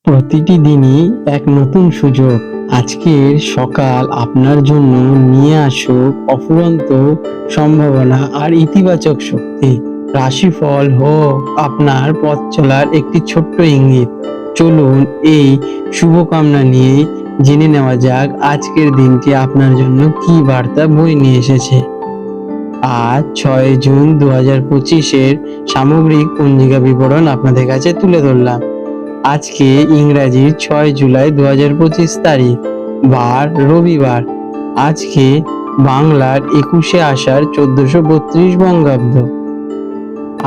প্রতিটি দিনই এক নতুন সুযোগ। আজকের সকাল আপনার জন্য নিয়ে আসুক অফুরন্ত সম্ভাবনা আর ইতিবাচক শক্তি। রাশিফল হোক আপনার পথ চলার একটি ছোট্ট ইঙ্গিত। চলুন এই শুভকামনা নিয়ে জেনে নেওয়া যাক আজকের দিনটি আপনার জন্য কি বার্তা বয়ে নিয়ে এসেছে। আজ 6 জুন 2025-এর সামগ্রিক পঞ্জিকা বিবরণ আপনাদের কাছে তুলে ধরলাম। আজকে ইংরাজির 6 জুলাই 2025 তারিখ, বার রবিবার। আজকে বাংলার 21শে আষাঢ় 1432 বঙ্গাব্দ।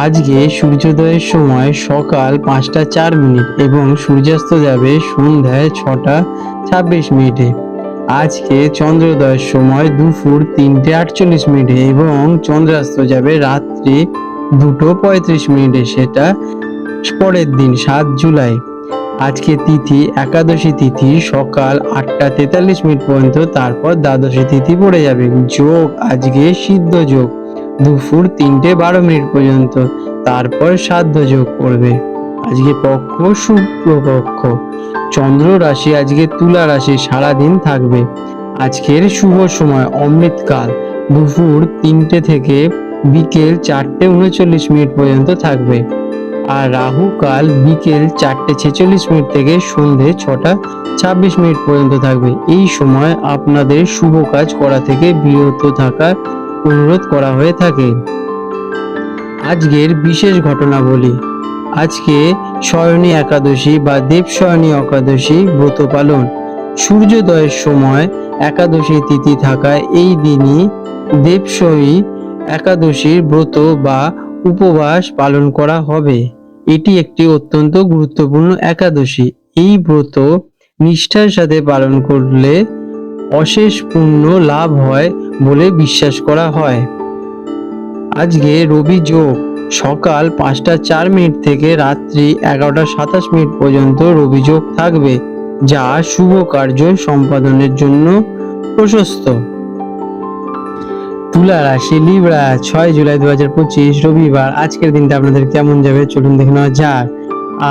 আজকে সূর্যোদয়ের সময় সকাল 5টা 4 মিনিট এবং সূর্যাস্ত যাবে সন্ধ্যায় 6টা 26 মিনিটে। আজকে চন্দ্রোদয়ের সময় দুপুর 3টে 48 মিনিটে এবং চন্দ্রাস্ত যাবে রাত্রি 2টো 35 মিনিটে, সেটা পরের দিন 7 জুলাই। আজকে তিথি একাদশী তিথি সকাল 8টা 43 মিনিট পর্যন্ত, তারপর দ্বাদশী তিথি পড়ে যাবে। যোগ আজকে সিদ্ধ যোগ দুপুর 3টে 12 মিনিট পর্যন্ত, তারপর সাধ্য যোগ পড়বে। আজকে পক্ষ শুক্লপক্ষ। চন্দ্র রাশি আজকে তুলা রাশি সারাদিন থাকবে। আজকের শুভ সময় অমৃতকাল দুপুর 3টে থেকে বিকেল 4টে 39 মিনিট পর্যন্ত থাকবে। আর রাহু কাল বিকেল 4টে 46 মিনিট থেকে সন্ধে 6টা 26 মিনিট পর্যন্ত থাকবে। এই সময় আপনাদের শুভ কাজ করা থেকে বিরত থাকার অনুরোধ করা হয়ে থাকে। আজকের বিশেষ ঘটনা বলি। আজকে শয়নী একাদশী বা দেবশয়নী একাদশী ব্রত পালন। সূর্যোদয়ের সময় একাদশী তিথি থাকায় এই দিনই দেবশয়ী একাদশীর ব্রত বা উপবাস পালন করা হবে। এটি একটি অত্যন্ত গুরুত্বপূর্ণ একাদশী। এই ব্রত নিষ্ঠার সাথে পালন করলে অশেষ পুণ্য লাভ হয় বলে বিশ্বাস করা হয়। আজকে রবি যোগ সকাল 5টা 4 মিনিট থেকে রাত্রি 11টা 27 মিনিট পর্যন্ত রবি যোগ থাকবে, যা শুভ কার্য সম্পাদনের জন্য প্রশস্ত। তুলা রাশি লিব্রা, 6 জুলাই 2025 রবিবার। আজকের দিনটা আপনাদের কেমন যাবে চলুন দেখে নেওয়া যাক।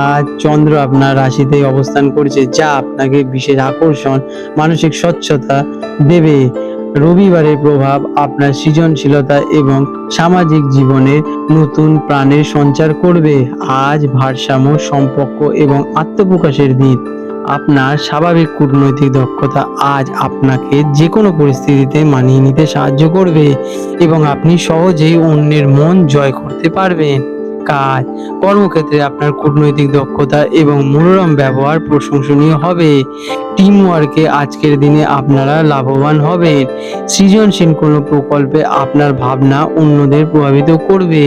আজ চন্দ্র আপনার রাশিতে অবস্থান করছে, যা আপনাকে বিশেষ আকর্ষণ, মানসিক স্বচ্ছতা দেবে। রবিবারের প্রভাব আপনার সৃজনশীলতা এবং সামাজিক জীবনে নতুন প্রাণের সঞ্চার করবে। আজ ভারসাম্য, সম্পর্ক এবং আত্মপ্রকাশের দিন। আপনার স্বাভাবিক কূটনৈতিক দক্ষতা আজ আপনাকে যে কোনো পরিস্থিতিতে মানিয়ে নিতে সাহায্য করবে এবং আপনি সহজেই অন্যের মন জয় করতে পারবেন। কাজ কর্মক্ষেত্রে আপনার কূটনৈতিক দক্ষতা এবং মনোরম ব্যবহার প্রশংসনীয় হবে। টিম ওয়ার্কে আজকের দিনে আপনারা লাভবান হবেন। সৃজনশীল কোনো প্রকল্পে আপনার ভাবনা অন্যদের প্রভাবিত করবে।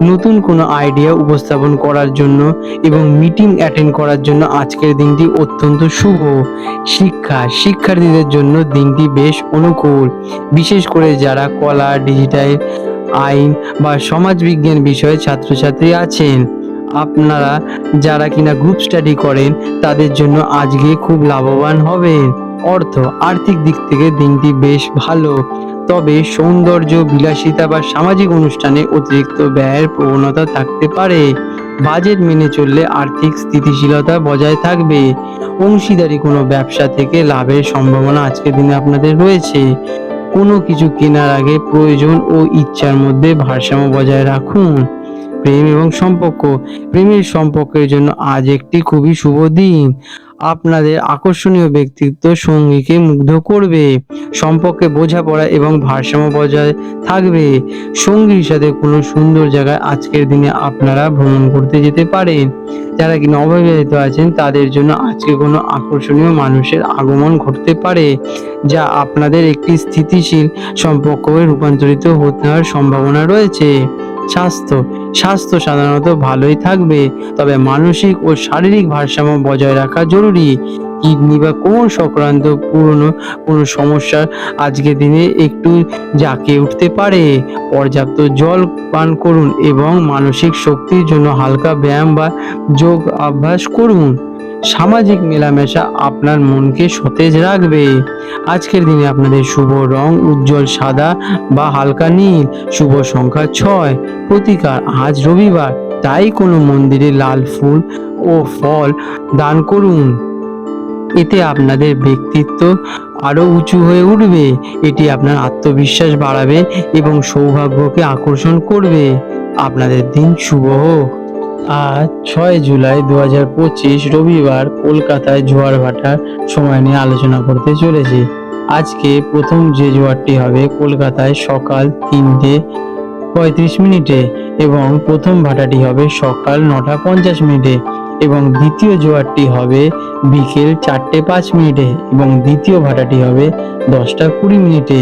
নতুন কোনো আইডিয়া উপস্থাপন করার জন্য এবং মিটিং অ্যাটেন্ড করার জন্য আজকের দিনটি অত্যন্ত শুভ। শিক্ষার্থীদের জন্য দিনটি বেশ অনুকূল, বিশেষ করে যারা কলা, ডিজিটাল, আইন বা সমাজবিজ্ঞান বিষয়ে ছাত্রছাত্রী আছেন। আপনারা যারা কিনা গ্রুপ স্টাডি করেন তাদের জন্য আজকে খুব লাভবান হবেন। আর্থিক দিক থেকে দিনটি বেশ ভালো, তবে সৌন্দর্য, বিলাসিতা বা সামাজিক অনুষ্ঠানে অতিরিক্ত ব্যয়ের প্রবণতা থাকতে পারে। বাজেট মেনে চললে আর্থিক স্থিতিশীলতা বজায় থাকবে। অংশীদারি কোনো ব্যবসা থেকে লাভের সম্ভাবনা আজকের দিনে আপনাদের রয়েছে। কোনো কিছু কেনার আগে প্রয়োজন ও ইচ্ছার মধ্যে ভারসাম্য বজায় রাখুন। প্রেম এবং সম্পর্ক। প্রেমের সম্পর্কের জন্য আজ একটি খুবই শুভ দিন। আপনাদের আকর্ষণীয় ব্যক্তিত্ব সঙ্গীকে মুগ্ধ করবে। সম্পর্কে বোঝাপড়া এবং ভারসাম্য বজায় থাকবে। সঙ্গীর সাথে কোনো সুন্দর জায়গায় আজকের দিনে আপনারা ভ্রমণ করতে যেতে পারেন। যারা কিনা অবিবাহিত আছেন তাদের জন্য আজকে কোনো আকর্ষণীয় মানুষের আগমন ঘটতে পারে, যা আপনাদের একটি স্থিতিশীল সম্পর্কে রূপান্তরিত হওয়ার সম্ভাবনা রয়েছে। স্বাস্থ্য সাধারণত ভালোই থাকবে, তবে মানসিক ও শারীরিক ভারসাম্য বজায় রাখা জরুরি। কিডনি বা কোমর সংক্রান্ত পুরনো কোনো সমস্যা আজকের দিনে একটু জাঁকিয়ে উঠতে পারে। পর্যাপ্ত জল পান করুন এবং মানসিক শক্তির জন্য হালকা ব্যায়াম বা যোগ অভ্যাস করুন। সামাজিক মেলামেশা আপনার মনকে সতেজ রাখবে। আজকের দিনে আপনাদের শুভ রং উজ্জ্বল সাদা বা হালকা নীল। শুভ সংখ্যা 6। প্রতিকার আজ রবিবার, তাই কোনো মন্দিরে লাল ফুল ও ফল দান করুন। এতে আপনাদের ব্যক্তিত্ব আরো উঁচু হয়ে উঠবে। এটি আপনার আত্মবিশ্বাস বাড়াবে এবং সৌভাগ্যকে আকর্ষণ করবে। আপনাদের দিন শুভ হোক। আজ 6 জুলাই 2025 রবিবার কলকাতায় জোয়ার ভাটার সময় নিয়ে আলোচনা করতে চলেছি। আজকে প্রথম যে জোয়ারটি হবে কলকাতায় সকাল 3:35 এবং প্রথম ভাটাটি হবে সকাল 9:50 এবং দ্বিতীয় জোয়ারটি হবে বিকেল 4:05 এবং দ্বিতীয় ভাটাটি হবে 10:20।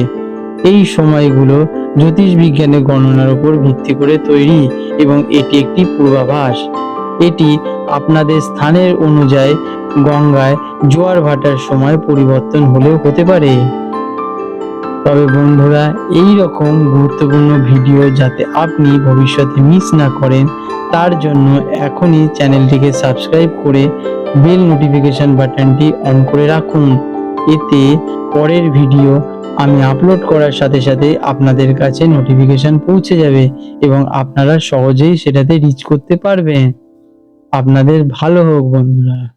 এই সময়গুলো জ্যোতিষ বিজ্ঞানের গণনার উপর ভিত্তি করে তৈরি এবং এটি একটি পূর্বাভাস। এটি আপনাদের স্থানের অনুযায়ী গঙ্গায় জোয়ার ভাটার সময় পরিবর্তন হলেও হতে পারে। তবে বন্ধুরা, এই রকম গুরুত্বপূর্ণ ভিডিও যাতে আপনি ভবিষ্যতে মিস না করেন তার জন্য এখনই চ্যানেলটিকে সাবস্ক্রাইব করে বেল নোটিফিকেশন বাটনটি অন করে রাখুন। এতে পরের ভিডিও আমি আপলোড করার সাথে সাথে আপনাদের কাছে নোটিফিকেশন পৌঁছে যাবে এবং আপনারা সহজেই সেটাতে রিচ করতে পারবেন। আপনাদের ভালো হোক বন্ধুরা।